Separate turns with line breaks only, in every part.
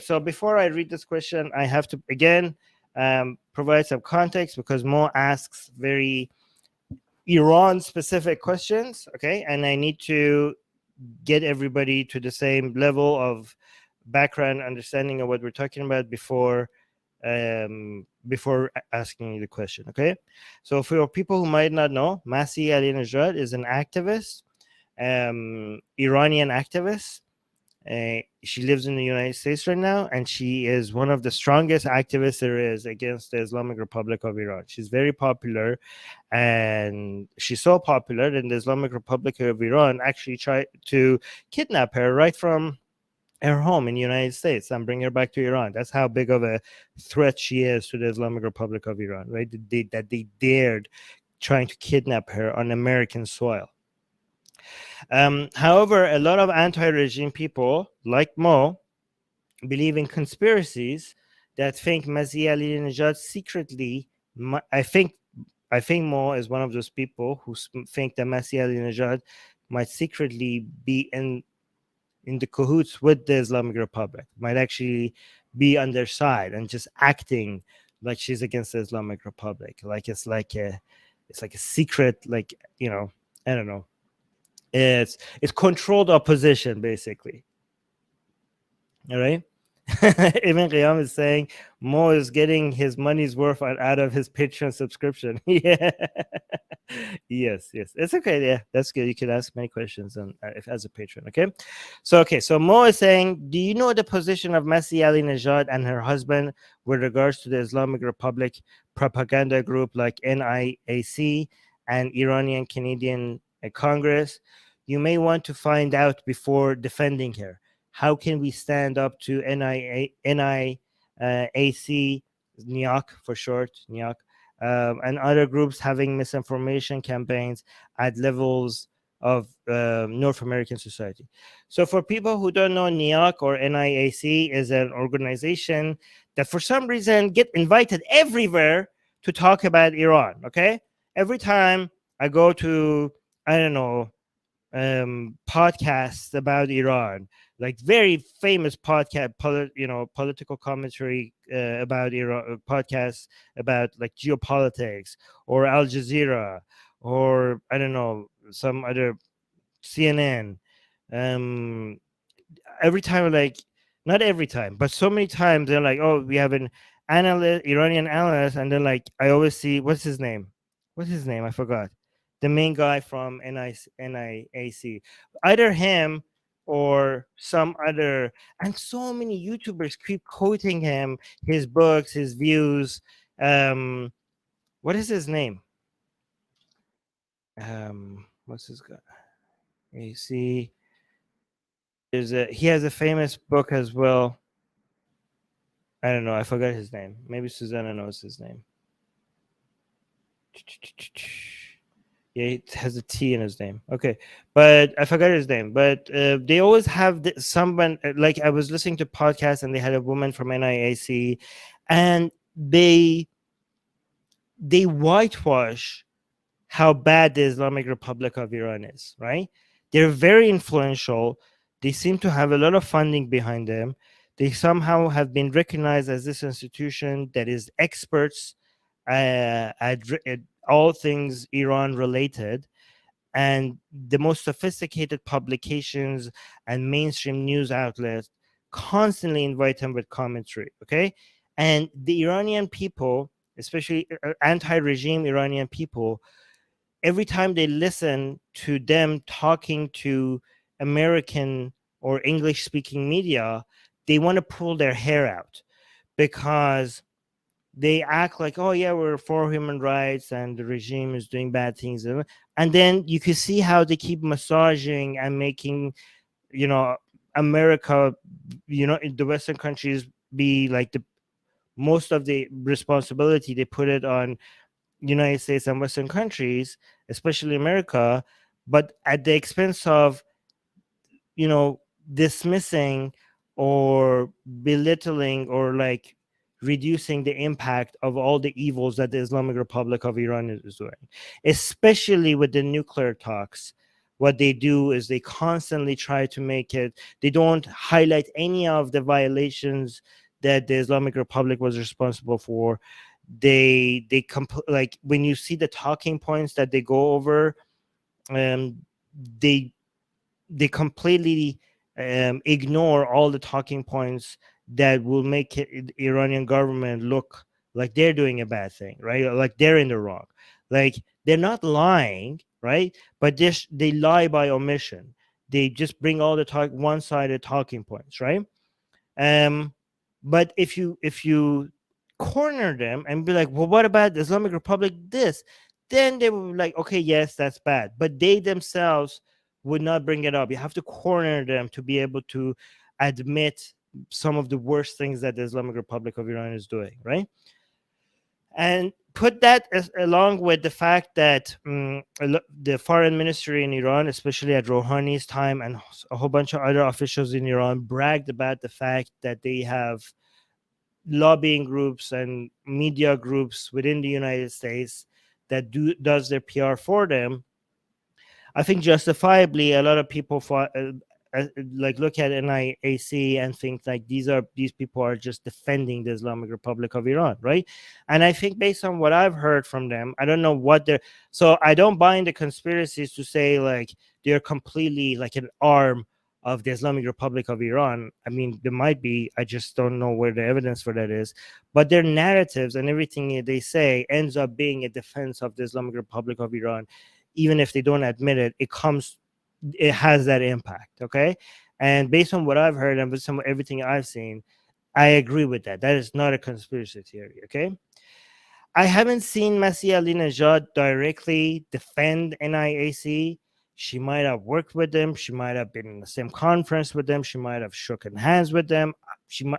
so before I read this question, I have to again provide some context because Mo asks very Iran specific questions. Okay, and I need to get everybody to the same level of background understanding of what we're talking about before asking you the question. Okay, so for people who might not know, Masih Alinejad is an activist, Iranian activist. She lives in the United States right now, and she is one of the strongest activists there is against the Islamic Republic of Iran. She's very popular, and she's so popular that the Islamic Republic of Iran actually tried to kidnap her right from her home in the United States and bring her back to Iran. That's how big of a threat she is to the Islamic Republic of Iran, right? That they dared trying to kidnap her on American soil. However, a lot of anti-regime people like Mo believe in conspiracies that think Masih Alinejad secretly. I think Mo is one of those people who think that Masih Alinejad might secretly be in the cahoots with the Islamic Republic, might actually be on their side and just acting like she's against the Islamic Republic, like it's like a secret, like, you know, I don't know. It's controlled opposition, basically. All right. Ibn Qiyam is saying Mo is getting his money's worth out of his Patreon subscription. Yeah. Yes. It's okay. Yeah, that's good. You can ask many questions if as a patron. Okay. So Mo is saying, do you know the position of Masih Alinejad and her husband with regards to the Islamic Republic propaganda group like NIAC and Iranian Canadian Congress? You may want to find out before defending her. How can we stand up to NIAC, NIAC for short, NIAC, and other groups having misinformation campaigns at levels of North American society? So for people who don't know, NIAC or NIAC is an organization that for some reason get invited everywhere to talk about Iran, okay? Every time I go to, I don't know, podcasts about Iran, like very famous podcast, political commentary about Iran, podcasts about like geopolitics, or Al Jazeera, or I don't know, some other CNN. Every time, like not every time, but so many times they're like, "Oh, we have an analyst, Iranian analyst," and then like I always see what's his name? What's his name? I forgot. The main guy from NIAC, either him or some other, and so many YouTubers keep quoting him, his books, his views. What is his name? What's his guy? AC. He has a famous book as well. I don't know. I forgot his name. Maybe Susanna knows his name. Yeah, it has a T in his name. Okay, but I forgot his name. But they always have someone. Like I was listening to podcasts, and they had a woman from NIAC, and they whitewash how bad the Islamic Republic of Iran is. Right? They're very influential. They seem to have a lot of funding behind them. They somehow have been recognized as this institution that is experts at all things Iran related, and the most sophisticated publications and mainstream news outlets constantly invite him with commentary. Okay, and the Iranian people, especially anti-regime Iranian people, every time they listen to them talking to American or English speaking media, they want to pull their hair out, because they act like, oh yeah, we're for human rights and the regime is doing bad things, and then you can see how they keep massaging and making, America, in the Western countries, be like the most of the responsibility they put it on United States and Western countries, especially America, but at the expense of dismissing or belittling or like reducing the impact of all the evils that the Islamic Republic of Iran is doing, especially with the nuclear talks, what they do is they constantly try to make it, they don't highlight any of the violations that the Islamic Republic was responsible for. Like when you see the talking points that they go over, um they they completely ignore all the talking points that will make the Iranian government look like they're doing a bad thing, right? Like they're in the wrong. Like they're not lying, right? But they lie by omission. They just bring all the one-sided talking points, right? Um, but if you corner them and be like, well, what about the Islamic Republic? This, then they will be like, okay, yes, that's bad. But they themselves would not bring it up. You have to corner them to be able to admit some of the worst things that the Islamic Republic of Iran is doing, right? And put that along with the fact that the foreign ministry in Iran, especially at Rouhani's time, and a whole bunch of other officials in Iran bragged about the fact that they have lobbying groups and media groups within the United States that does their PR for them. I think justifiably, a lot of people like look at NIAC and think like these people are just defending the Islamic Republic of Iran, right? And I think based on what I've heard from them, I don't know what they're. So I don't buy into conspiracies to say like they're completely like an arm of the Islamic Republic of Iran. I mean, there might be. I just don't know where the evidence for that is. But their narratives and everything they say ends up being a defense of the Islamic Republic of Iran, even if they don't admit it. It has that impact. Okay. And based on what I've heard and with everything I've seen, I agree with that. That is not a conspiracy theory. Okay. I haven't seen Masih Alinejad directly defend NIAC. She might have worked with them. She might have been in the same conference with them. She might have shaken hands with them.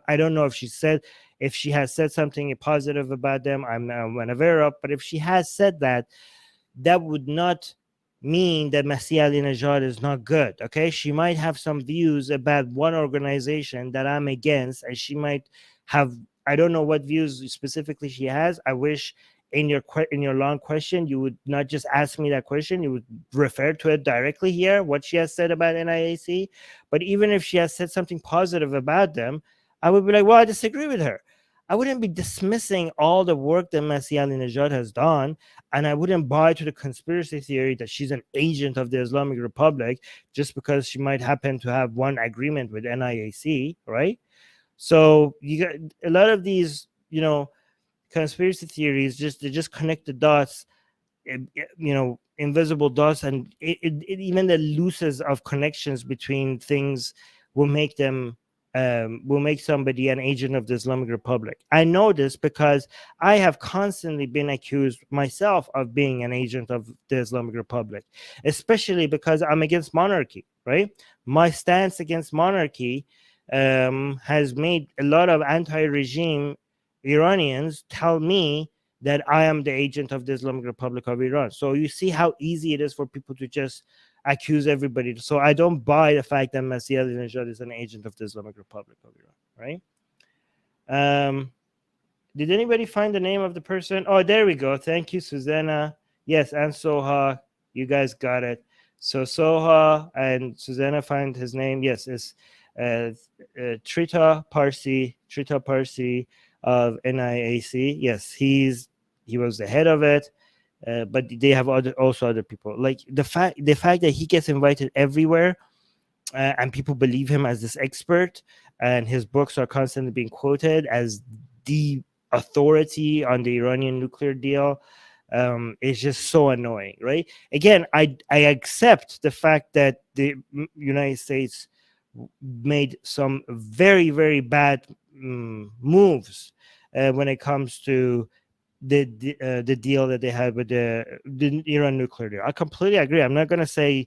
I don't know if she has said something positive about them. I'm unaware of. But if she has said that, that would not mean that Masih Alinejad is not good. Okay, she might have some views about one organization that I'm against, and she might have. I don't know what views specifically she has. I wish in your long question you would not just ask me that question. You would refer to it directly here, what she has said about NIAC. But even if she has said something positive about them, I would be like, well, I disagree with her. I wouldn't be dismissing all the work that Masih Alinejad has done, and I wouldn't buy to the conspiracy theory that she's an agent of the Islamic Republic just because she might happen to have one agreement with NIAC, right? So you got a lot of these, conspiracy theories. They just connect the dots, invisible dots, and even the looses of connections between things will make them will make somebody an agent of the Islamic Republic. I know this because I have constantly been accused myself of being an agent of the Islamic Republic, especially because I'm against monarchy, right? My stance against monarchy has made a lot of anti-regime Iranians tell me that I am the agent of the Islamic Republic of Iran. So you see how easy it is for people to just accuse everybody. So I don't buy the fact that Masih Alinejad is an agent of the Islamic Republic of Iran, right? Did anybody find the name of the person? Oh, there we go. Thank you, Susanna. Yes, and Soha. You guys got it. So Soha and Susanna find his name. Yes, it's Trita Parsi of NIAC. Yes, he was the head of it. But they have also other people. Like the fact that he gets invited everywhere, and people believe him as this expert, and his books are constantly being quoted as the authority on the Iranian nuclear deal. It's just so annoying, right? Again, I accept the fact that the United States made some very, very bad moves when it comes to the deal that they had with the Iran nuclear deal. I completely agree. I'm not going to say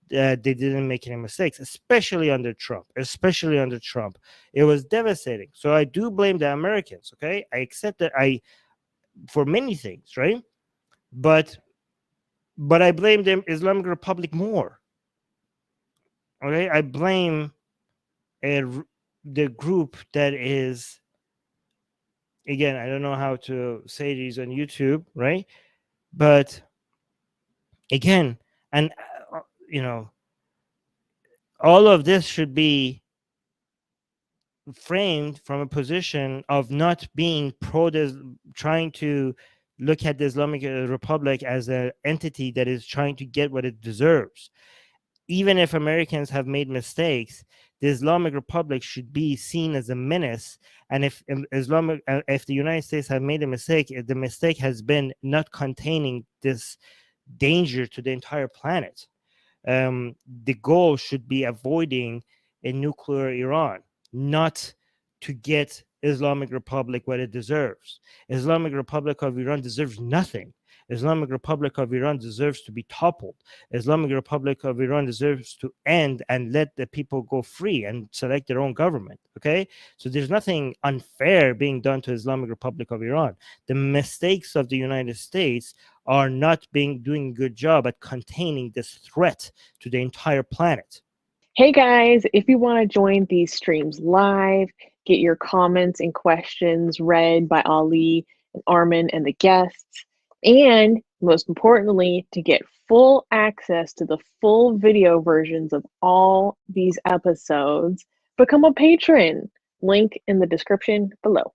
they didn't make any mistakes, especially under Trump. It was devastating. So I do blame the Americans. Okay, I accept that for many things, right? But I blame the Islamic Republic more. Okay, I blame the group that is, again, I don't know how to say these on YouTube, right? But again, and you know, all of this should be framed from a position of not being trying to look at the Islamic Republic as an entity that is trying to get what it deserves. Even if Americans have made mistakes, the Islamic Republic should be seen as a menace. And if the United States have made a mistake, the mistake has been not containing this danger to the entire planet. The goal should be avoiding a nuclear Iran, not to get Islamic Republic what it deserves. Islamic Republic of Iran deserves nothing. Islamic Republic of Iran deserves to be toppled. Islamic Republic of Iran deserves to end and let the people go free and select their own government. Okay, so there's nothing unfair being done to Islamic Republic of Iran. The mistakes of the United States are not doing a good job at containing this threat to the entire planet.
Hey guys, if you want to join these streams live, get your comments and questions read by Ali and Armin and the guests, and most importantly, to get full access to the full video versions of all these episodes, become a patron. Link in the description below.